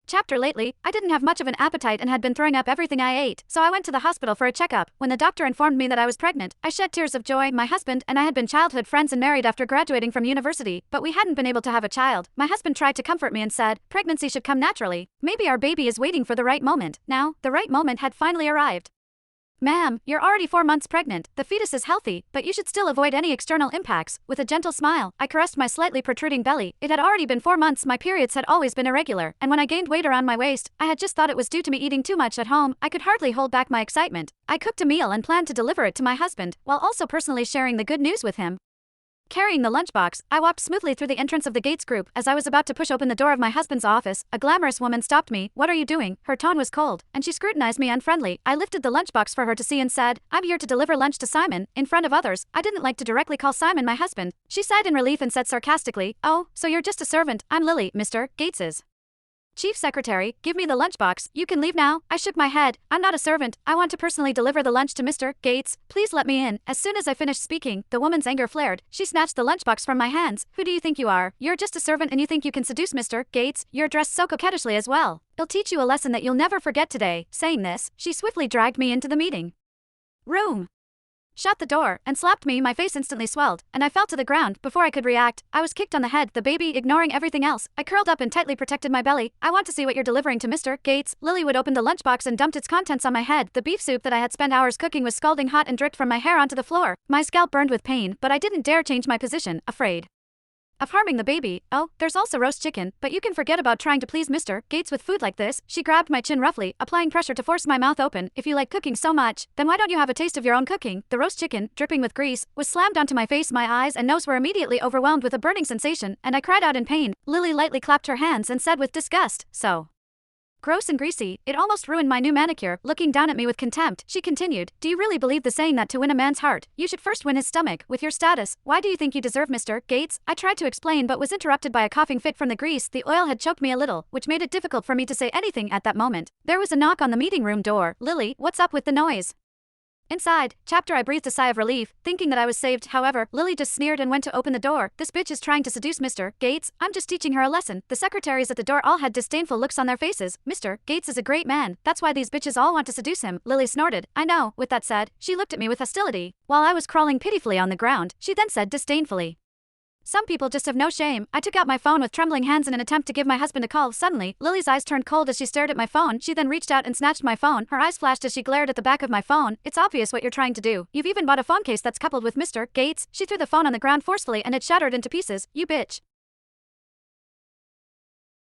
Chapter lately, I didn't have much of an appetite and had been throwing up everything I ate, so I went to the hospital for a checkup. When the doctor informed me that I was pregnant, I shed tears of joy. My husband and I had been childhood friends and married after graduating from university, but we hadn't been able to have a child. My husband tried to comfort me and said, pregnancy should come naturally. Maybe our baby is waiting for the right moment. Now, the right moment had finally arrived. Ma'am, you're already 4 months pregnant. The fetus is healthy, but you should still avoid any external impacts. With a gentle smile, I caressed my slightly protruding belly. It had already been 4 months. My periods had always been irregular, and when I gained weight around my waist, I had just thought it was due to me eating too much at home. I could hardly hold back my excitement. I cooked a meal and planned to deliver it to my husband, while also personally sharing the good news with him. Carrying the lunchbox, I walked smoothly through the entrance of the Gates group. As I was about to push open the door of my husband's office, a glamorous woman stopped me. What are you doing? Her tone was cold, and she scrutinized me unfriendly. I lifted the lunchbox for her to see and said, I'm here to deliver lunch to Simon. In front of others, I didn't like to directly call Simon my husband. She sighed in relief and said sarcastically, oh, so you're just a servant. I'm Lily, Mr. Gates's Chief Secretary. Give me the lunchbox. You can leave now. I shook my head. I'm not a servant. I want to personally deliver the lunch to Mr. Gates. Please let me in. As soon as I finished speaking, the woman's anger flared. She snatched the lunchbox from my hands. Who do you think you are? You're just a servant and you think you can seduce Mr. Gates? You're dressed so coquettishly as well. He'll teach you a lesson that you'll never forget today. Saying this, she swiftly dragged me into the meeting room, shut the door, and slapped me. My face instantly swelled, and I fell to the ground. Before I could react, I was kicked on the head, the baby ignoring everything else. I curled up and tightly protected my belly. I want to see what you're delivering to Mr. Gates. Lilywood opened the lunchbox and dumped its contents on my head. The beef soup that I had spent hours cooking was scalding hot and dripped from my hair onto the floor. My scalp burned with pain, but I didn't dare change my position, afraid of harming the baby. Oh, there's also roast chicken, but you can forget about trying to please Mr. Gates with food like this. She grabbed my chin roughly, applying pressure to force my mouth open. If you like cooking so much, then why don't you have a taste of your own cooking? The roast chicken, dripping with grease, was slammed onto my face. My eyes and nose were immediately overwhelmed with a burning sensation, and I cried out in pain. Lily lightly clapped her hands and said with disgust, so gross and greasy, it almost ruined my new manicure. Looking down at me with contempt, she continued, do you really believe the saying that to win a man's heart, you should first win his stomach? With your status, why do you think you deserve Mr. Gates? I tried to explain but was interrupted by a coughing fit from the grease. The oil had choked me a little, which made it difficult for me to say anything at that moment. There was a knock on the meeting room door. Lily, what's up with the noise? Inside, chapter. I breathed a sigh of relief, thinking that I was saved. However, Lily just sneered and went to open the door. This bitch is trying to seduce Mr. Gates. I'm just teaching her a lesson. The secretaries at the door all had disdainful looks on their faces. Mr. Gates is a great man. That's why these bitches all want to seduce him. Lily snorted. I know. With that said, she looked at me with hostility. While I was crawling pitifully on the ground, she then said disdainfully, some people just have no shame. I took out my phone with trembling hands in an attempt to give my husband a call. Suddenly, Lily's eyes turned cold as she stared at my phone. She then reached out and snatched my phone. Her eyes flashed as she glared at the back of my phone. It's obvious what you're trying to do. You've even bought a phone case that's coupled with Mr. Gates. She threw the phone on the ground forcefully and it shattered into pieces. You bitch.